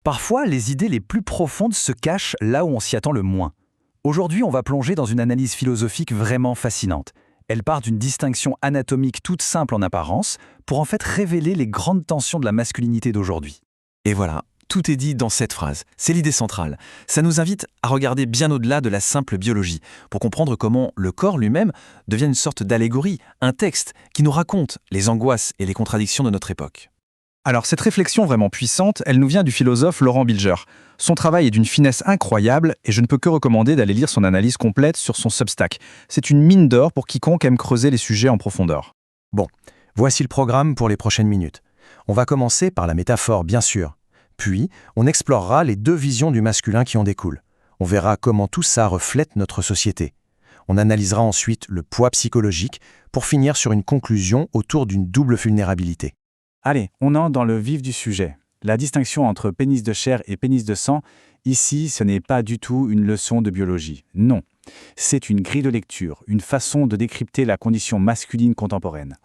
Parfois, les idées les plus profondes se cachent là où on s'y attend le moins. Aujourd'hui, on va plonger dans une analyse philosophique vraiment fascinante. Elle part d'une distinction anatomique toute simple en apparence pour en fait révéler les grandes tensions de la masculinité d'aujourd'hui. Et voilà, tout est dit dans cette phrase. C'est l'idée centrale. Ça nous invite à regarder bien au-delà de la simple biologie, pour comprendre comment le corps lui-même devient une sorte d'allégorie, un texte qui nous raconte les angoisses et les contradictions de notre époque. Alors cette réflexion vraiment puissante, elle nous vient du philosophe Laurent Bilger. Son travail est d'une finesse incroyable et je ne peux que recommander d'aller lire son analyse complète sur son Substack. C'est une mine d'or pour quiconque aime creuser les sujets en profondeur. Bon, voici le programme pour les prochaines minutes. On va commencer par la métaphore, bien sûr. Puis, on explorera les deux visions du masculin qui en découlent. On verra comment tout ça reflète notre société. On analysera ensuite le poids psychologique pour finir sur une conclusion autour d'une double vulnérabilité. Allez, on entre dans le vif du sujet. La distinction entre pénis de chair et pénis de sang, ici, ce n'est pas du tout une leçon de biologie. Non, c'est une grille de lecture, une façon de décrypter la condition masculine contemporaine.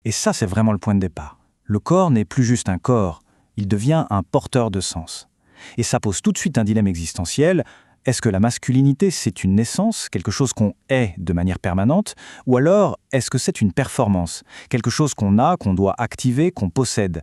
Et ça, c'est vraiment le point de départ. Le corps n'est plus juste un corps, il devient un porteur de sens. Et ça pose tout de suite un dilemme existentiel. Est-ce que la masculinité, c'est une naissance, quelque chose qu'on est de manière permanente, ou alors est-ce que c'est une performance, quelque chose qu'on a, qu'on doit activer, qu'on possède?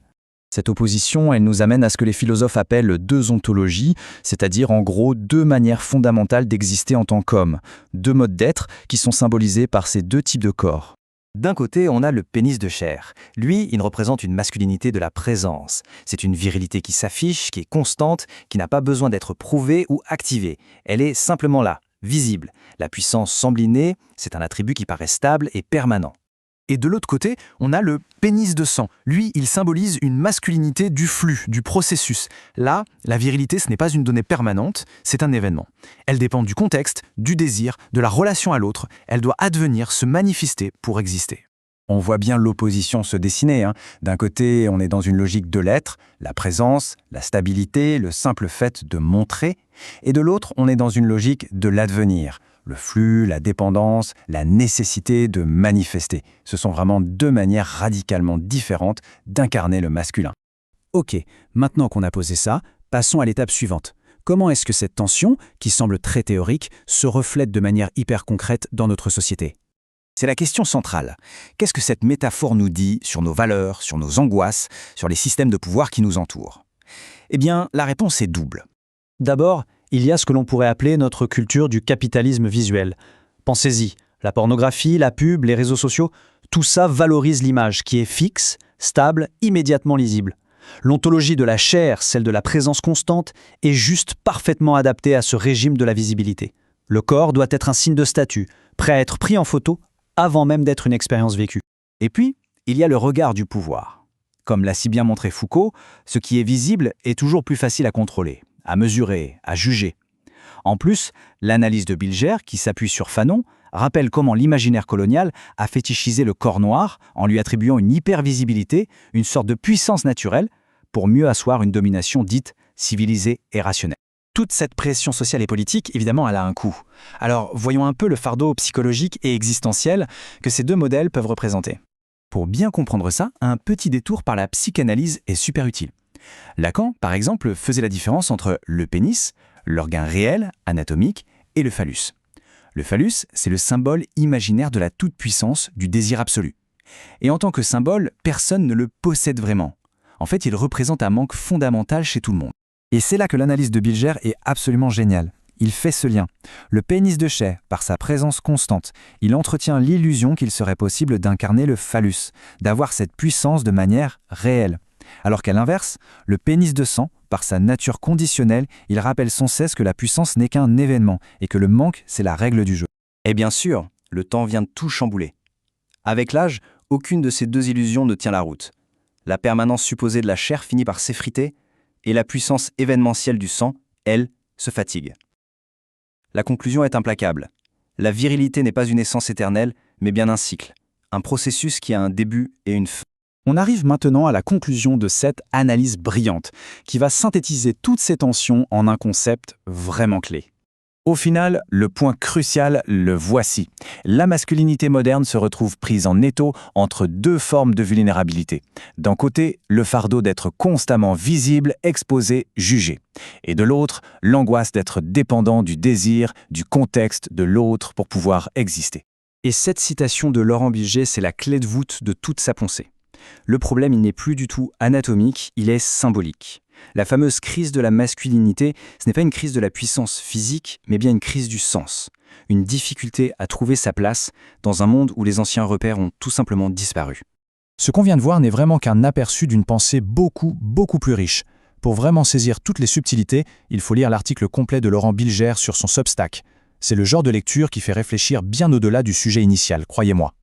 Cette opposition, elle nous amène à ce que les philosophes appellent deux ontologies, c'est-à-dire en gros deux manières fondamentales d'exister en tant qu'homme, deux modes d'être qui sont symbolisés par ces deux types de corps. D'un côté, on a le pénis de chair. Lui, il représente une masculinité de la présence. C'est une virilité qui s'affiche, qui est constante, qui n'a pas besoin d'être prouvée ou activée. Elle est simplement là, visible. La puissance semble innée, c'est un attribut qui paraît stable et permanent. Et de l'autre côté, on a le pénis de sang. Lui, il symbolise une masculinité du flux, du processus. Là, la virilité, ce n'est pas une donnée permanente, c'est un événement. Elle dépend du contexte, du désir, de la relation à l'autre. Elle doit advenir, se manifester pour exister. On voit bien l'opposition se dessiner. D'un côté, on est dans une logique de l'être, la présence, la stabilité, le simple fait de montrer. Et de l'autre, on est dans une logique de l'advenir. Le flux, la dépendance, la nécessité de manifester. Ce sont vraiment deux manières radicalement différentes d'incarner le masculin. Ok, maintenant qu'on a posé ça, passons à l'étape suivante. Comment est-ce que cette tension, qui semble très théorique, se reflète de manière hyper concrète dans notre société ? C'est la question centrale. Qu'est-ce que cette métaphore nous dit sur nos valeurs, sur nos angoisses, sur les systèmes de pouvoir qui nous entourent? Eh bien, la réponse est double. D'abord, il y a ce que l'on pourrait appeler notre culture du capitalisme visuel. Pensez-y, la pornographie, la pub, les réseaux sociaux, tout ça valorise l'image qui est fixe, stable, immédiatement lisible. L'ontologie de la chair, celle de la présence constante, est juste parfaitement adaptée à ce régime de la visibilité. Le corps doit être un signe de statut, prêt à être pris en photo avant même d'être une expérience vécue. Et puis, il y a le regard du pouvoir. Comme l'a si bien montré Foucault, ce qui est visible est toujours plus facile à contrôler, à mesurer, à juger. En plus, l'analyse de Bilger, qui s'appuie sur Fanon, rappelle comment l'imaginaire colonial a fétichisé le corps noir en lui attribuant une hypervisibilité, une sorte de puissance naturelle, pour mieux asseoir une domination dite civilisée et rationnelle. Toute cette pression sociale et politique, évidemment, elle a un coût. Alors, voyons un peu le fardeau psychologique et existentiel que ces deux modèles peuvent représenter. Pour bien comprendre ça, un petit détour par la psychanalyse est super utile. Lacan, par exemple, faisait la différence entre le pénis, l'organe réel, anatomique, et le phallus. Le phallus, c'est le symbole imaginaire de la toute-puissance, du désir absolu. Et en tant que symbole, personne ne le possède vraiment. En fait, il représente un manque fondamental chez tout le monde. Et c'est là que l'analyse de Bilger est absolument géniale. Il fait ce lien. Le pénis de chair, par sa présence constante, il entretient l'illusion qu'il serait possible d'incarner le phallus, d'avoir cette puissance de manière réelle. Alors qu'à l'inverse, le pénis de sang, par sa nature conditionnelle, il rappelle sans cesse que la puissance n'est qu'un événement et que le manque, c'est la règle du jeu. Et bien sûr, le temps vient de tout chambouler. Avec l'âge, aucune de ces deux illusions ne tient la route. La permanence supposée de la chair finit par s'effriter, et la puissance événementielle du sang, elle, se fatigue. La conclusion est implacable. La virilité n'est pas une essence éternelle, mais bien un cycle, un processus qui a un début et une fin. On arrive maintenant à la conclusion de cette analyse brillante, qui va synthétiser toutes ces tensions en un concept vraiment clé. Au final, le point crucial, le voici. La masculinité moderne se retrouve prise en étau entre deux formes de vulnérabilité. D'un côté, le fardeau d'être constamment visible, exposé, jugé. Et de l'autre, l'angoisse d'être dépendant du désir, du contexte de l'autre pour pouvoir exister. Et cette citation de Laurent Bilger, c'est la clé de voûte de toute sa pensée. Le problème, il n'est plus du tout anatomique, il est symbolique. La fameuse crise de la masculinité, ce n'est pas une crise de la puissance physique, mais bien une crise du sens. Une difficulté à trouver sa place dans un monde où les anciens repères ont tout simplement disparu. Ce qu'on vient de voir n'est vraiment qu'un aperçu d'une pensée beaucoup plus riche. Pour vraiment saisir toutes les subtilités, il faut lire l'article complet de Laurent Bilger sur son Substack. C'est le genre de lecture qui fait réfléchir bien au-delà du sujet initial, croyez-moi.